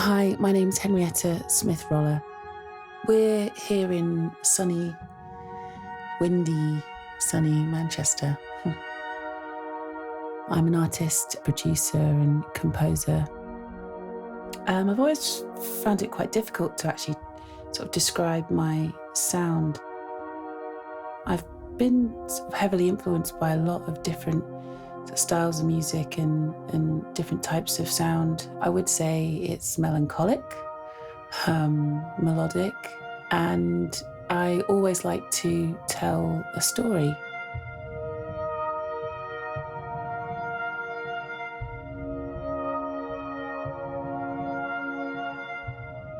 Hi, my name's Henrietta Smith-Rolla. We're here in sunny, windy, sunny Manchester. I'm an artist, producer and composer. I've always found it quite difficult to actually sort of describe my sound. I've been sort of heavily influenced by a lot of different sort of styles of music and different types of sound. I would say it's melancholic, melodic, and I always like to tell a story.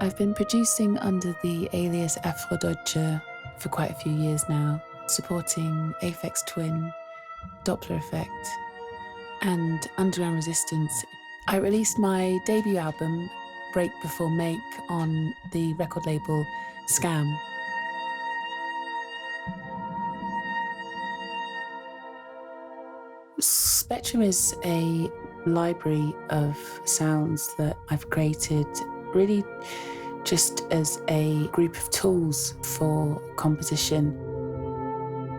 I've been producing under the alias AFRODEUTSCHE for quite a few years now, supporting Aphex Twin, Doppler Effect, and Underground Resistance. I released my debut album, Break Before Make, on the record label Scam. Spectrum is a library of sounds that I've created really just as a group of tools for composition.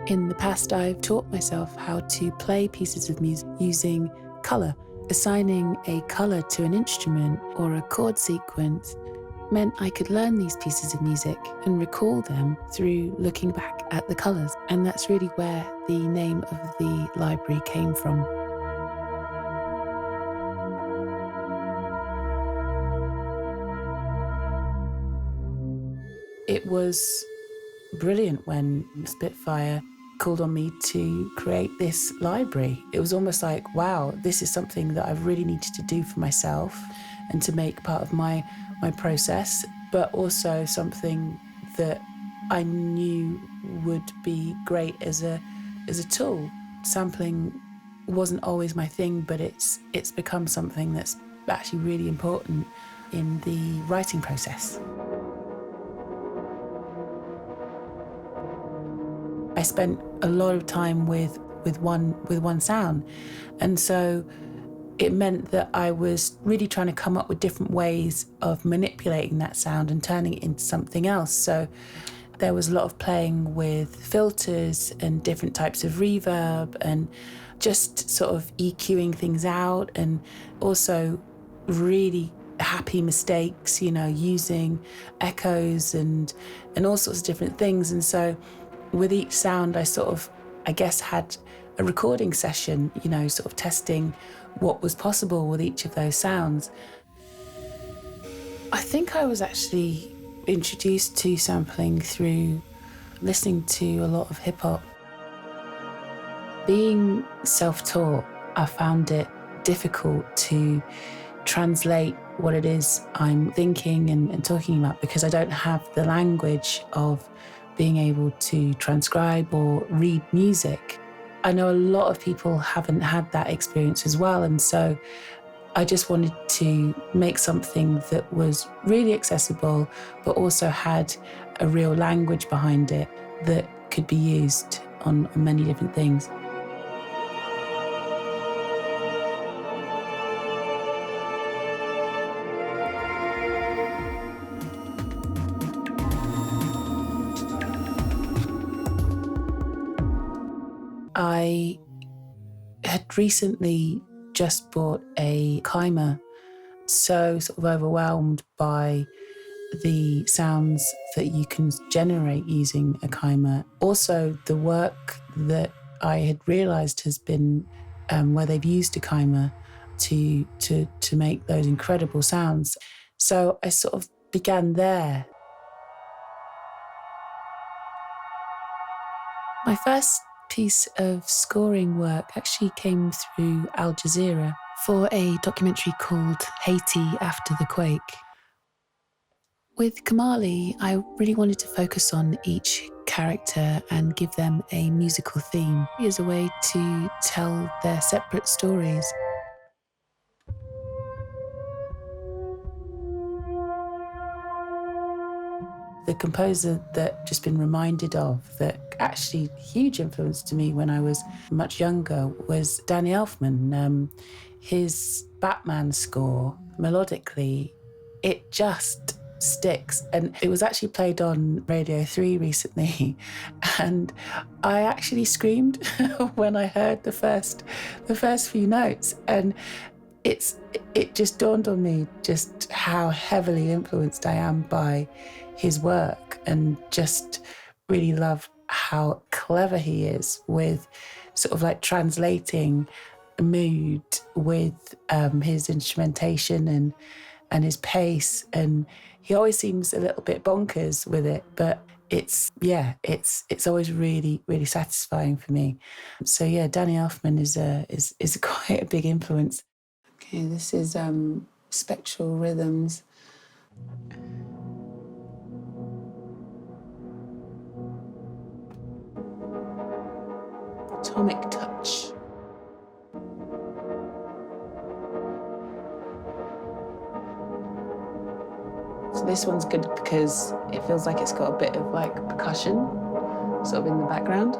In the past, I've taught myself how to play pieces of music using colour. Assigning a colour to an instrument or a chord sequence meant I could learn these pieces of music and recall them through looking back at the colours. And that's really where the name of the library came from. It was brilliant when Spitfire called on me to create this library. It was almost like, wow, this is something that I've really needed to do for myself and to make part of my process, but also something that I knew would be great as a tool. Sampling wasn't always my thing, but it's become something that's actually really important in the writing process. I spent a lot of time with one sound, and so it meant that I was really trying to come up with different ways of manipulating that sound and turning it into something else. So there was a lot of playing with filters and different types of reverb and just sort of EQing things out, and also really happy mistakes, using echoes and all sorts of different things. And so with each sound, I had a recording session, sort of testing what was possible with each of those sounds. I think I was actually introduced to sampling through listening to a lot of hip hop. Being self-taught, I found it difficult to translate what it is I'm thinking and talking about, because I don't have the language of being able to transcribe or read music. I know a lot of people haven't had that experience as well, and so I just wanted to make something that was really accessible, but also had a real language behind it that could be used on many different things. I had recently just bought a Kyma, so sort of overwhelmed by the sounds that you can generate using a Kyma. Also, the work that I had realised has been where they've used a Kyma to make those incredible sounds. So I sort of began there. My first piece of scoring work actually came through Al Jazeera for a documentary called Haiti After the Quake. With Kamali, I really wanted to focus on each character and give them a musical theme as a way to tell their separate stories. The composer that I've just been reminded of that actually huge influence to me when I was much younger was Danny Elfman. His Batman score, melodically, it just sticks. And it was actually played on Radio 3 recently, and I actually screamed when I heard the first few notes. And it just dawned on me just how heavily influenced I am by his work, and just really love how clever he is with sort of like translating mood with his instrumentation and his pace. And he always seems a little bit bonkers with it, but it's always really, really satisfying for me. So yeah, Danny Elfman is quite a big influence. Okay, this is Spectral Rhythms. Atomic Touch. So this one's good because it feels like it's got a bit of like percussion sort of in the background.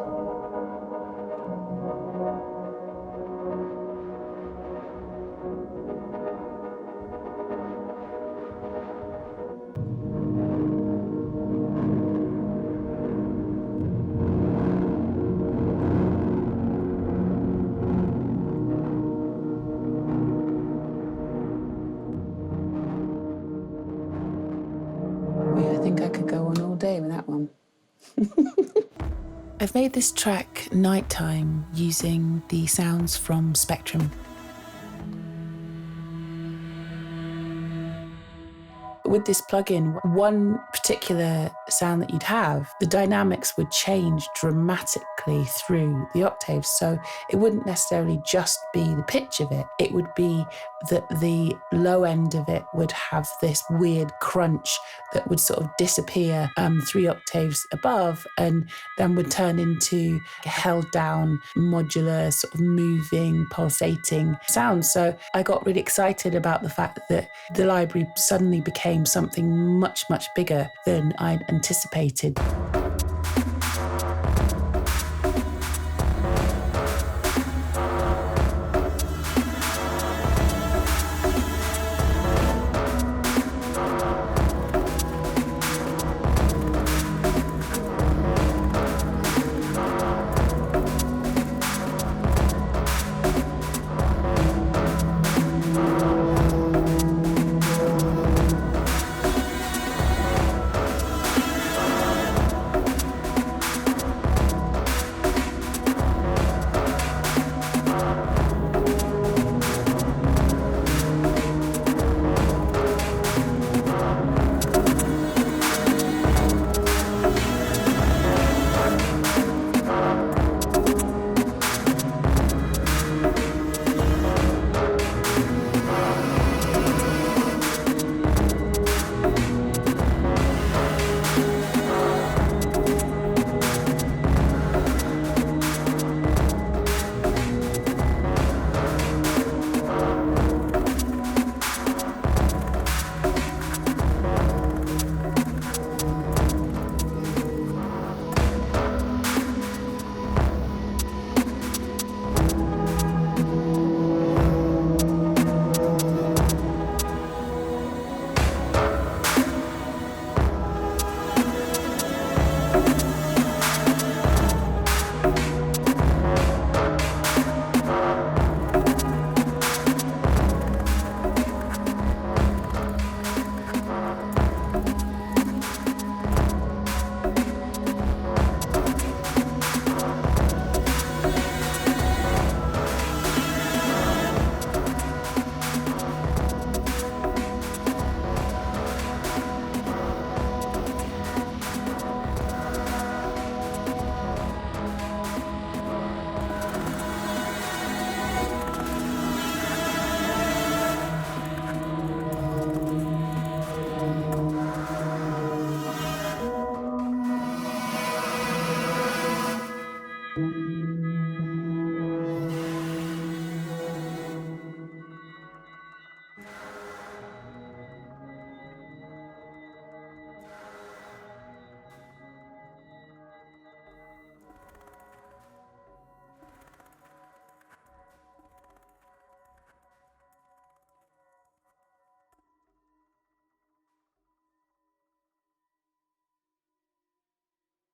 I think I could go on all day with that one. I've made this track nighttime using the sounds from Spectrum. With this plugin, one particular sound that you'd have, the dynamics would change dramatically through the octaves. So it wouldn't necessarily just be the pitch of it. It would be that the low end of it would have this weird crunch that would sort of disappear 3 octaves above, and then would turn into a held down, modular, sort of moving, pulsating sound. So I got really excited about the fact that the library suddenly became something much, much bigger than I'd anticipated.